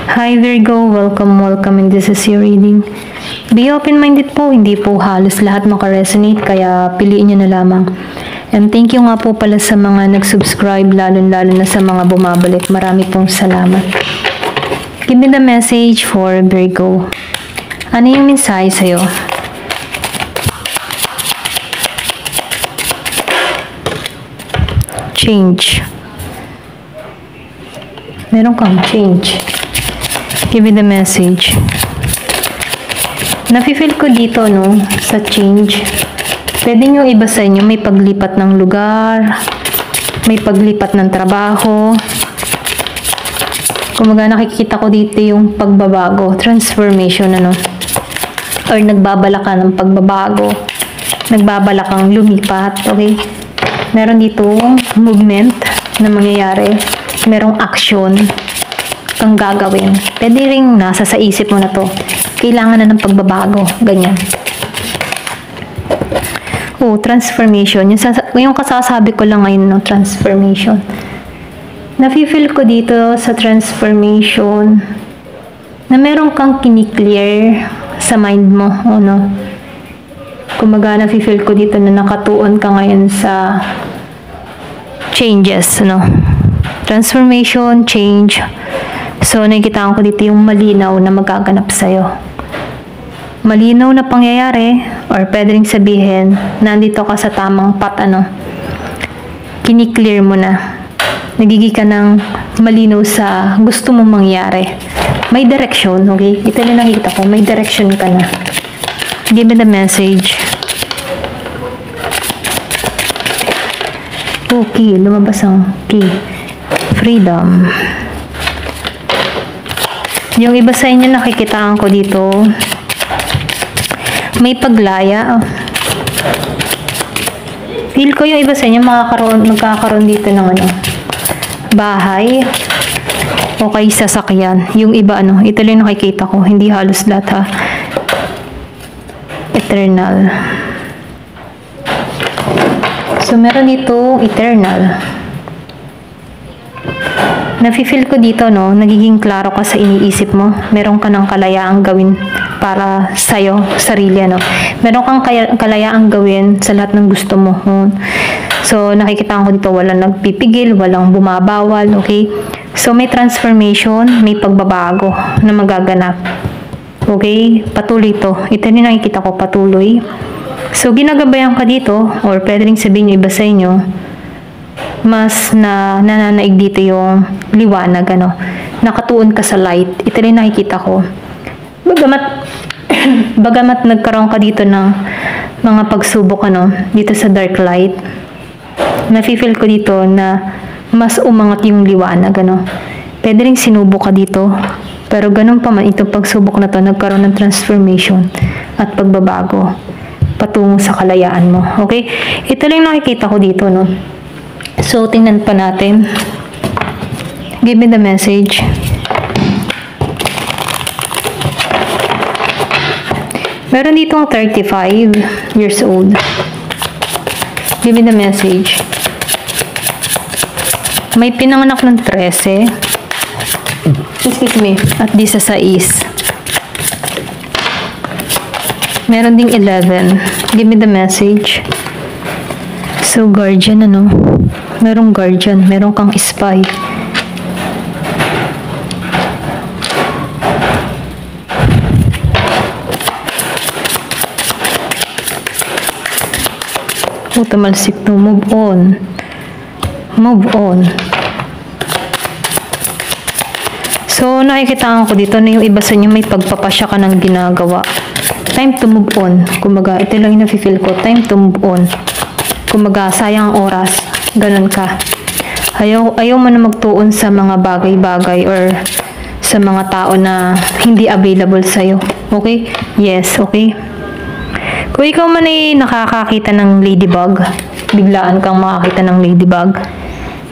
Hi Virgo, welcome and this is your reading. Be open-minded po, hindi po halos lahat makaresonate kaya piliin nyo na lamang. And thank you nga po pala sa mga nag-subscribe, lalo na sa mga bumabalik. Marami pong salamat. Give me the message for Virgo. Ano yung mensahe sa'yo? Change. Meron kang change. Give me the message. Nafe-feel ko dito, no, sa change. Pwede nyo iba sa inyo, may paglipat ng lugar, may paglipat ng trabaho. Kumaga nakikita ko dito yung pagbabago, transformation, ano. Or nagbabala ka ng pagbabago. Nagbabala kang lumipat, okay? Meron dito movement na mangyayari. Merong action kang gagawin. Pwede ring nasa sa isip mo na to. Kailangan na ng pagbabago. Ganyan. Oh, transformation. Yung kasasabi ko lang ngayon, no, transformation. Nafe-feel ko dito sa transformation na meron kang kiniklear sa mind mo. Ano? Kumaga, nafe-feel ko dito na nakatuon ka ngayon sa changes, no? Transformation, change. So, nakikita ko dito yung malinaw na magaganap sa'yo. Malinaw na pangyayari, or pwede rin sabihin, nandito ka sa tamang path, ano? Kiniklear mo na. Nagiging ka ng malinaw sa gusto mong mangyari. May direction, okay? Ito na nakikita ko, may direction ka na. Give me the message. Okay, lumabas ang key. Freedom. Yung iba sa inyo nakikitaan ko dito, may paglaya. Feel ko yung iba sa inyo magkakaroon dito ng ano, bahay o kay sasakyan. Yung iba ano, ito lang nakikita ko, hindi halos lahat ha. Eternal. So meron dito eternal. Nafe-feel ko dito, no, nagiging klaro ka sa iniisip mo. Meron ka ng kalayaang gawin para sa'yo, sarili, ano. Meron kang kalayaang gawin sa lahat ng gusto mo. So, nakikita ko dito, walang nagpipigil, walang bumabawal, okay? So, may transformation, may pagbabago na magaganap. Okay? Patuloy to. Ito rin nakikita ko, patuloy. So, ginagabayan ka dito, or pwede rin sabihin nyo iba sa inyo, mas nananaig dito yung liwanag, ano. Nakatuon ka sa light. Ito rin nakikita ko. Bagamat nagkaroon ka dito ng mga pagsubok, ano, dito sa dark light, nafe-feel ko dito na mas umangat yung liwanag, ano. Pwede rin sinubok ka dito. Pero ganun pa man, itong pagsubok na to, nagkaroon ng transformation at pagbabago patungo sa kalayaan mo. Okay? Ito lang nakikita ko dito, no. So, tingnan pa natin. Give me the message. Meron ditong 35 years old. Give me the message. May pinanganak ng 13. Excuse me. At 16. Meron ding 11. Give me the message. So, guardian, ano? Merong guardian. Meron kang spy. Tumalsik to. Move on. Move on. So, nakikita ko dito na yung iba sa inyo may pagpapasya ka ng ginagawa. Time to move on. Kumaga, ito lang yung nafe-feel ko. Time to move on. Kumaga, sayang oras. Ganun ka. Ayaw mo na magtuon sa mga bagay-bagay or sa mga tao na hindi available sa'yo. Okay? Yes, okay? Kung ikaw man ay nakakakita ng ladybug, biglaan kang makakita ng ladybug,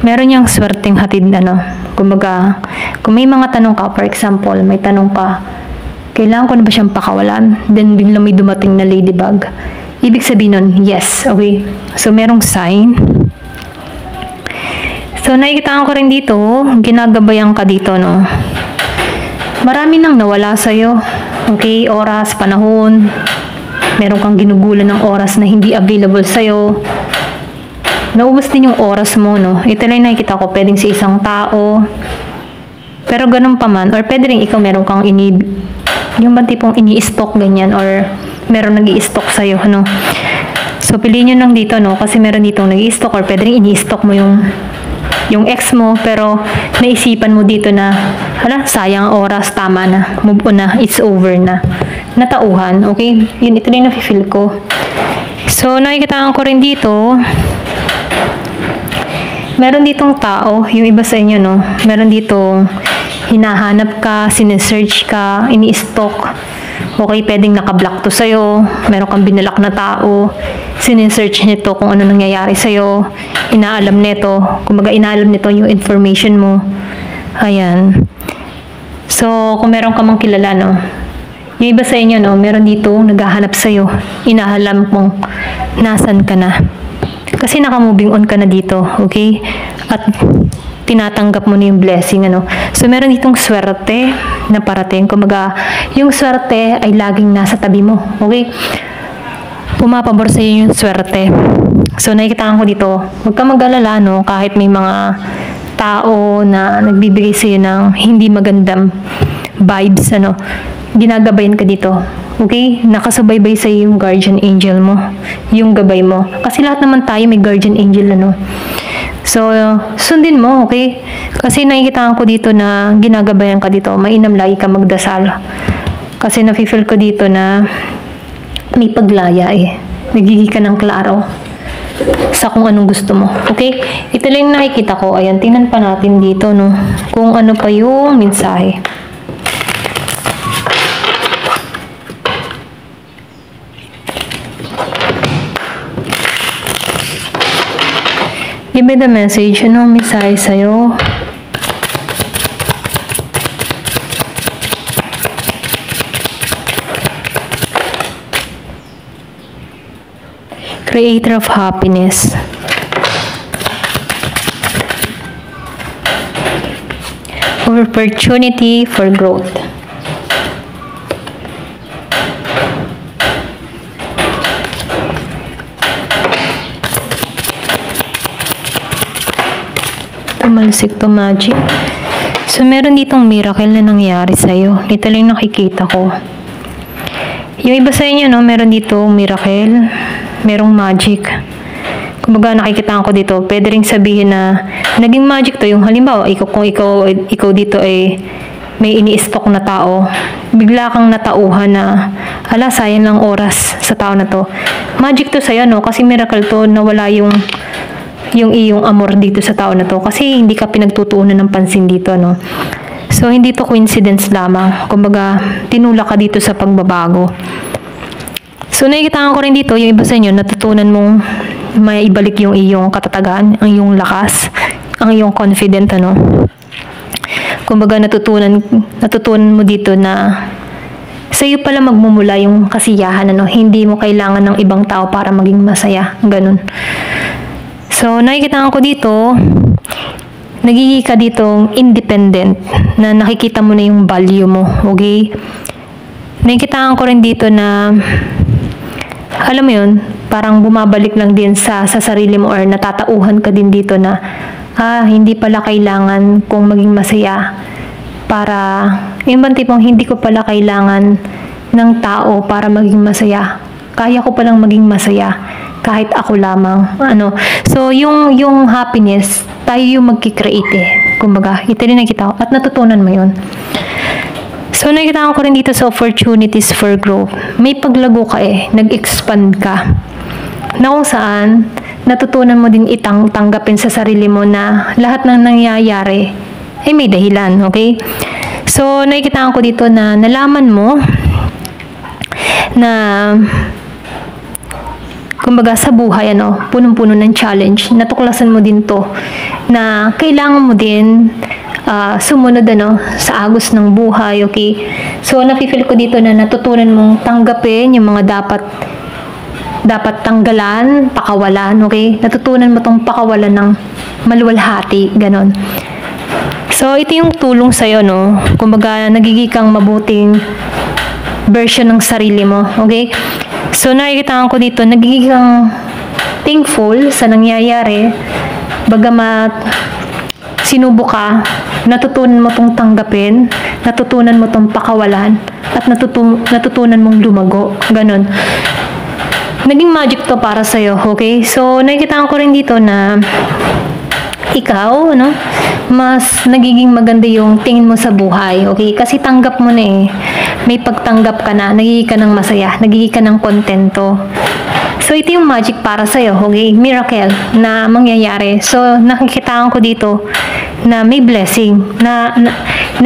meron niyang swerteng hatid, ano. Kumaga, kung may mga tanong ka, for example, may tanong ka, kailangan ko na ba siyang pakawalan? Then, biglang may dumating na ladybug. Ibig sabihin nun, yes, okay? So, merong sign. So, nakikita ko rin dito, ginagabayan ka dito, no? marami nang nawala sa'yo. Okay, oras, panahon, meron kang ginugulan ng oras na hindi available sa'yo. Naubos din yung oras mo, no? Ito lang nakikita ko, pwedeng sa isang tao. Pero ganun pa man, or pwede rin ikaw meron kang yung ba tipong ini-stock ganyan, or meron nag-i-stock sa'yo, ano? So, piliin nyo lang dito, no? Kasi meron dito nag-i-stock, or pwede rin ini-stock mo yung ex mo, pero naisipan mo dito na, hala, sayang oras, tama na, move on na, it's over na. Natauhan, okay? Yun, ito rin nafe-feel ko. So, nakikita ko rin dito, meron ditong tao, yung iba sa inyo, no? Meron ditong hinahanap ka, sinesearch ka, ini-stalk. Okay, pwedeng naka-block to sa'yo, meron kang binalak na tao, sinesearch nito kung ano nangyayari sa'yo, inaalam nito, kumbaga inaalam nito yung information mo. Ayan. So, kung meron ka mang kilala, no? Yung iba sa inyo, no? Meron dito naghahanap sa'yo, inaalam mong nasan ka na. Kasi naka-moving on ka na dito, okay? At tinatanggap mo na yung blessing, ano? So, meron ditong swerte na parating. Kumaga, yung swerte ay laging nasa tabi mo, okay? Pumapabor sa iyo yung swerte. So, nakikitaan ko dito, huwag ka mag-alala, no? Kahit may mga tao na nagbibigay sa iyo ng hindi magandang vibes, ano? Ginagabayan ka dito. Okay? Nakasubaybay sa yung guardian angel mo. Yung gabay mo. Kasi lahat naman tayo may guardian angel, ano. So, sundin mo, okay? Kasi nakikita ko dito na ginagabayan ka dito. Mainam lagi ka magdasal. Kasi nafe-feel ko dito na may paglaya eh. Nagiging ka ng klaro sa kung anong gusto mo. Okay? Ito lang yung nakikita ko. Ayan, tingnan pa natin dito, no? Kung ano pa yung mensahe. Give me the message. Anong mensahe sa'yo? Creator of happiness. Opportunity for growth. Tumalsik to magic. So, meron ditong miracle na nangyari sa'yo. Ito lang nakikita ko. Yung iba sa inyo, no, meron ditong miracle, merong magic. Kumbaga, nakikita ko dito, pwede rin sabihin na naging magic to. Yung halimbawa, kung ikaw dito ay may ini-stock na tao, bigla kang natauhan na, hala, sayang lang oras sa tao na to. Magic to sa'yo, no? Kasi miracle to, nawala yung iyong amor dito sa tao na to kasi hindi ka pinagtutuunan ng pansin dito, no? So, hindi to coincidence lamang. Kumbaga, tinulak ka dito sa pagbabago. So, nakikita ko rin dito, yung iba sa inyo, natutunan mong may ibalik yung iyong katatagan, ang iyong lakas, ang iyong confident, ano? Kumbaga, natutunan mo dito na sa iyo pala magmumula yung kasiyahan, ano? Hindi mo kailangan ng ibang tao para maging masaya. Ganun. So, nakikita ko dito, nagiging ka ditong independent, na nakikita mo na yung value mo, okay? Nakikita ko rin dito na, alam mo yun, parang bumabalik lang din sa sarili mo or natatauhan ka din dito na, hindi pala kailangan kong maging masaya para, yung bang tipong hindi ko pala kailangan ng tao para maging masaya. Kaya ko palang maging masaya kahit ako lamang, ano. So, yung happiness, tayo yung magkikreate eh. Kumbaga, ito rin nakita ko. At natutunan mo yun. So, nakita ko rin dito sa opportunities for growth. May paglago ka eh. Nag-expand ka. Na kung saan, natutunan mo din tanggapin sa sarili mo na lahat ng nangyayari ay may dahilan, okay? So, nakikita ko dito na nalaman mo na kumbaga sa buhay, ano, punong-puno ng challenge. Natuklasan mo din to na kailangan mo din sumunod, ano, sa agos ng buhay, okay? So, nafe-feel ko dito na natutunan mong tanggapin yung mga dapat tanggalan, pakawalan, okay? Natutunan mo tong pakawalan ng maluwalhati, ganon. So, ito yung tulong sa'yo, no? Kumbaga, nagiging kang mabuting version ng sarili mo, okay? So, nakikita ko dito, nagiging kang thankful sa nangyayari, bagamat sinubok ka, natutunan mo tong tanggapin, natutunan mo tong pakawalan, at natutunan mong lumago, ganon. Naging magic to para sa'yo, okay? So, nakikita ko rin dito na ikaw, ano, mas nagiging maganda yung tingin mo sa buhay, okay? Kasi tanggap mo na eh. May pagtanggap ka na, nagiging ka ng masaya, nagiging ka ng kontento. So, ito yung magic para sa'yo, okay? Miracle na mangyayari. So, nakikita ko dito na may blessing, na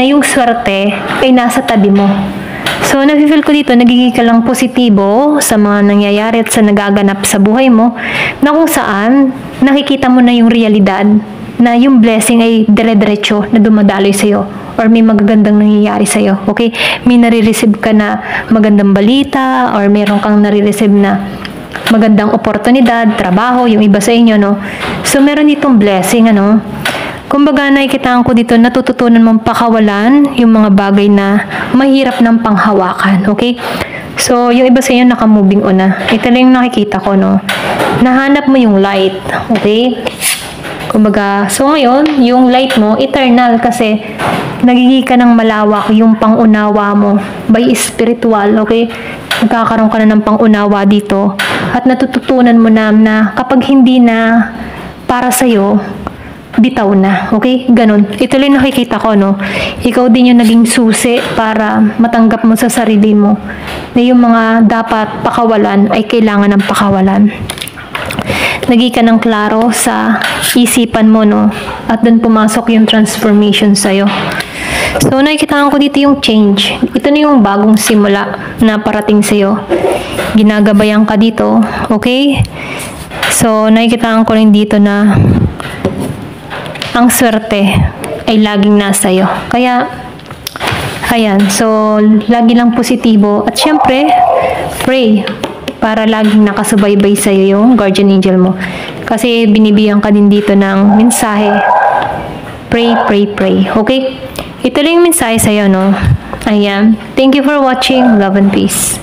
yung swerte ay nasa tabi mo. So, nafe-feel ko dito, nagiging ka lang positibo sa mga nangyayari at sa nagaganap sa buhay mo, na kung saan nakikita mo na yung realidad, na yung blessing ay dire-diretso na dumadaloy sa'yo or may magagandang nangyayari sa'yo, okay? May nare-receive ka na magandang balita or mayroon kang nare-receive na magandang oportunidad, trabaho, yung iba sa inyo, no? So, meron ditong blessing, ano? Kumbaga, nakikitaan ko dito, natututunan mong pakawalan yung mga bagay na mahirap ng panghawakan, okay? So, yung iba sa inyo naka-moving on na. Ito lang yung nakikita ko, no? Nahanap mo yung light, okay? Kumbaga, so ngayon, yung light mo, eternal kasi nagiging ka ng malawak yung pangunawa mo by spiritual, okay? Nagkakaroon ka na ng pangunawa dito at natututunan mo na kapag hindi na para sa'yo, bitaw na, okay? Ganon. Ito lang nakikita ko, no? Ikaw din yung naging susi para matanggap mo sa sarili mo na yung mga dapat pakawalan ay kailangan ng pakawalan. Naging ka ng klaro sa isipan mo, no? At doon pumasok yung transformation sa'yo. So, nakikita ko dito yung change. Ito na yung bagong simula na parating sa'yo. Ginagabayan ka dito, okay? So, nakikita ko rin dito na ang swerte ay laging nasa'yo. Kaya, ayan. So, lagi lang positibo. At syempre, pray para laging nakasubaybay sa'yo yung guardian angel mo. Kasi binibigyan ka din dito ng mensahe. Pray, pray, pray. Okay? Ito lang yung mensahe sa'yo, no? Ayan. Thank you for watching. Love and peace.